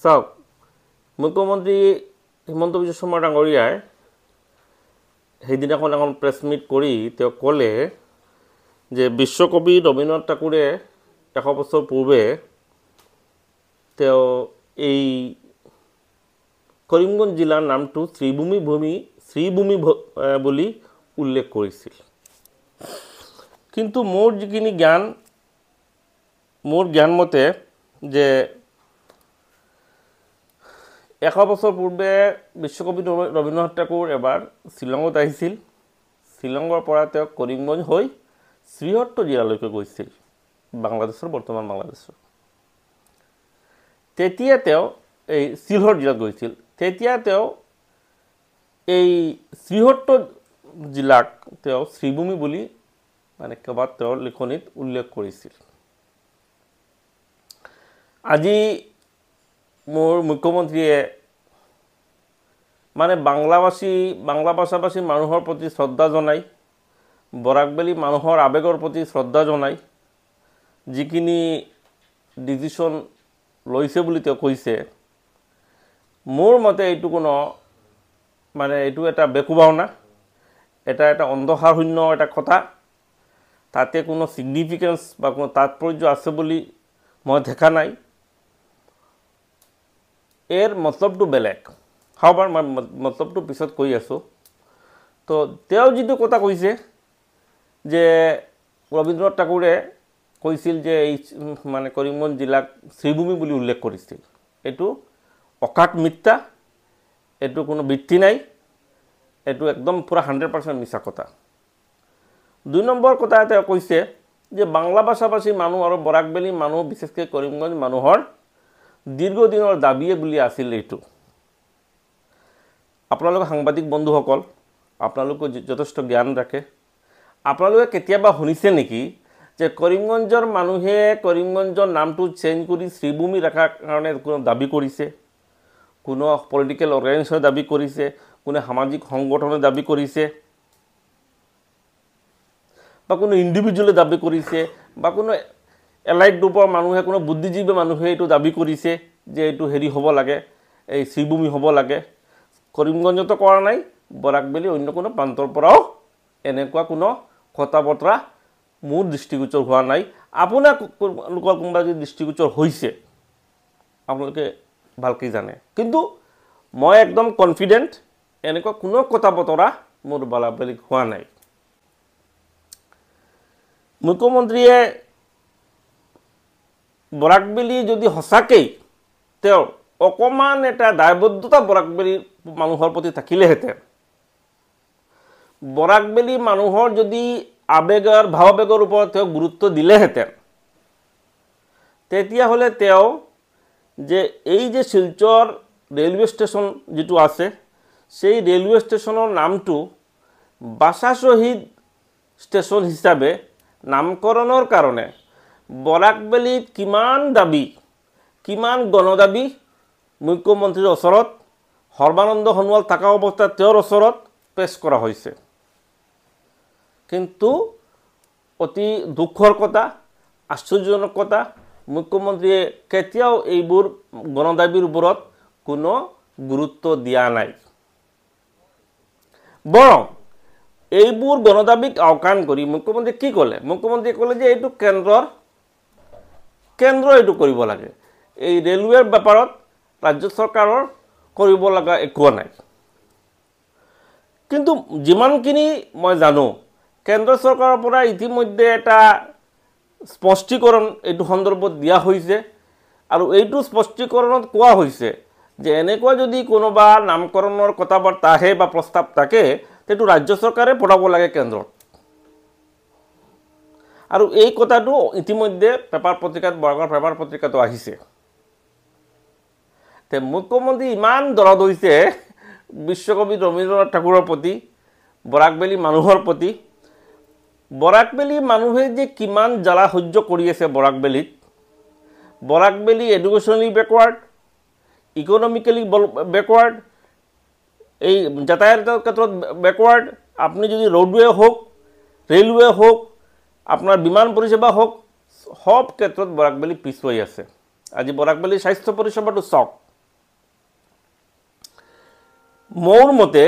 চাওক মুখ্যমন্ত্ৰী হিমন্ত বিশ্ব শৰ্মা ডাঙৰীয়াই সেইদিনাখন এখন প্ৰেছ মিট কৰি তেওঁ ক'লে যে বিশ্বকবি ৰবীন্দ্ৰনাথ ঠাকুৰে 100 বছৰ পূৰ্বে তেওঁ এই কৰিমগঞ্জ জিলাৰ নামটো শ্ৰীভূমি বুলি উল্লেখ কৰিছিল। কিন্তু মোৰ যিখিনি জ্ঞান মতে যে 100 বছৰ পূৰ্বে বিশ্বকবি ৰবীন্দ্ৰনাথ ঠাকুৰ এবাৰ শ্বিলঙত আহিছিল। শ্বিলঙৰ পৰা তেওঁ কৰিমগঞ্জ হৈ শ্ৰীহট্ট জিলালৈকে গৈছিল, বৰ্তমান বাংলাদেশৰ। তেতিয়া তেওঁ এই শ্ৰীহট্ট জিলাত গৈছিল। তেতিয়া তেওঁ এই শ্ৰীহট্ট জিলাক তেওঁ শ্ৰীভূমি বুলি কেৱল তেওঁৰ লিখনিত উল্লেখ কৰিছিল। আজি মোৰ মুখ্যমন্ত্ৰীয়ে বাংলা ভাষাভাষী মানুহৰ প্ৰতি শ্ৰদ্ধা জনাই, বৰাকবেলী মানুহৰ আৱেগৰ প্ৰতি শ্ৰদ্ধা জনাই যিখিনি ডিচিশ্যন লৈছে বুলি তেওঁ কৈছে, মোৰ মতে এইটো এইটো এটা বেকুভাৱনা, এটা অন্ধভাৱশূন্য এটা কথা। তাতে কোনো ছিগনিফিকেন্স বা কোনো তাৎপৰ্য আছে বুলি মই দেখা নাই। এর মতলবটো বেলেগ, হবার মই মতলবটো পিছত কৈ আছোঁ। তো তেওঁ যিটো কথা কৈছে যে ৰবীন্দ্ৰনাথ ঠাকুৰে কৈছিল যে এই কৰিমগঞ্জ জিলাক শ্ৰীভূমি বুলি উল্লেখ কৰিছিল, এইটো অকাট মিথ্যা, এইটো কোনো ভিত্তি নাই, এইটো একদম পুৰা 100% মিছা কথা। 2 নম্বৰ কথা তেওঁ কৈছে যে বাংলা ভাষাভাষী মানুহ আৰু বৰাকবেলী মানুহ, বিশেষকৈ কৰিমগঞ্জ মানুহৰ দীৰ্ঘদিনৰ দাবীয়ে বুলি আছিল এইটো। আপোনালোক সাংবাদিক বন্ধুসকল, আপোনালোকে যথেষ্ট জ্ঞান ৰাখে। আপোনালোকে কেতিয়াবা শুনিছে নেকি যে কৰিমগঞ্জৰ মানুহে কৰিমগঞ্জৰ নামটো চেঞ্জ কৰি শ্ৰীভূমি ৰখাৰ কাৰণে কোনো দাবী কৰিছে? কোনো পলিটিকেল অৰ্গেনাইজেশ্যনে দাবী কৰিছে? কোনো সামাজিক সংগঠনে দাবী কৰিছে? বা কোনো ইণ্ডিভিজুৱেলে দাবী কৰিছে? বা কোনো এলাইট গ্ৰুপৰ মানুহে, কোনো বুদ্ধিজীৱী মানুহে এইটো দাবী কৰিছে যে এইটো হ'ব লাগে, এই শ্ৰীভূমি হ'ব লাগে? কৰিমগঞ্জতো কৰা নাই, বৰাকবেলী অন্য কোনো প্ৰান্তৰ পৰাও এনেকুৱা কোনো কথা বতৰা মোৰ দৃষ্টিগোচৰ হোৱা নাই। আপোনালোকৰ কোনোবা যদি দৃষ্টিগোচৰ হৈছে আপোনালোকে ভালকৈ জানে, কিন্তু মই একদম কনফিডেণ্ট এনেকুৱা কোনো কথা বতৰা মোৰ বৰাকবেলীত হোৱা নাই। মুখ্যমন্ত্ৰীয়ে বৰাকবেলী যদি সঁচাকেই তেওঁ অকণমান এটা দায়বদ্ধতা বৰাকবেলী মানুহৰ প্ৰতি থাকিলেহেঁতেন, বৰাকবেলী মানুহৰ যদি ভাৱাবেগৰ ওপৰত তেওঁ গুৰুত্ব দিলেহেঁতেন, তেতিয়াহ'লে তেওঁ যে এই যে শিলচৰ ৰেলৱে ষ্টেচন যিটো আছে, সেই ৰেলৱে ষ্টেচনৰ নামটো বাচা শ্বহীদ ষ্টেচন হিচাপে নামকৰণৰ কাৰণে বৰাকবেলীত কিমান গণদাবী মুখ্যমন্ত্ৰীৰ ওচৰত, সৰ্বানন্দ সোণোৱাল থকা অৱস্থাত তেওঁৰ ওচৰত পেছ কৰা হৈছে। কিন্তু অতি দুখৰ কথা, আশ্চৰ্যজনক কথা, মুখ্যমন্ত্ৰীয়ে কেতিয়াও এইবোৰ গণদাবীৰ ওপৰত কোনো গুৰুত্ব দিয়া নাই। বৰং এইবোৰ গণদাবীক আওকাণ কৰি মুখ্যমন্ত্ৰীয়ে কি ক'লে? মুখ্যমন্ত্ৰীয়ে ক'লে যে এইটো কেন্দ্ৰ এইটো কৰিব লাগে, এই ৰেলৱেৰ ব্যাপাৰত ৰাজ্য চৰকাৰৰ কৰিব লগা একো নাই। কিন্তু যিমানখিনি মই জানো, কেন্দ্ৰ চৰকাৰৰ পৰা ইতিমধ্যে এটা স্পষ্টীকৰণ এইটো সন্দৰ্ভত দিয়া হৈছে, আৰু এইটো স্পষ্টীকৰণত কোৱা হৈছে যে এনেকুৱা যদি কোনোবা নামকৰণৰ কথা বাৰ্তা আহে বা প্ৰস্তাৱ থাকে, সেইটো ৰাজ্য চৰকাৰে পঠাব লাগে কেন্দ্ৰত। আৰু এই কথাটো ইতিমধ্যে পেপাৰ পত্ৰিকাতো আহিছে। মুখ্যমন্ত্ৰী ইমান দৰদ হৈছে বিশ্বকবি ৰবীন্দ্ৰনাথ ঠাকুৰৰ প্ৰতি, বৰাকবেলী মানুহৰ প্ৰতি। বৰাকবেলী মানুহে যে কিমান জ্বালা সহ্য কৰি আছে বৰাকবেলী এডুকেশ্যনেলি বেকৱাৰ্ড, ইকনমিকেলি বেকৱাৰ্ড, এই যাতায়াতৰ ক্ষেত্ৰত বেকৱাৰ্ড। আপুনি যদি ৰোডৱে হওক, ৰেলৱে হওক, আপোনাৰ বিমান পৰিষেবা হওক, সব ক্ষেত্ৰত বৰাকবেলী পিছুৱাই আছে। আজি বৰাকবেলীৰ স্বাস্থ্য পৰিষেবাটো চাওক, মোৰ মতে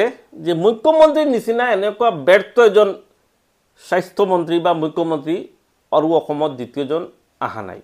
যে মুখ্যমন্ত্ৰীৰ নিচিনা এনেকুৱা ব্যৰ্থ এজন স্বাস্থ্যমন্ত্ৰী বা মুখ্যমন্ত্ৰী আৰু অসমত দ্বিতীয়জন অহা নাই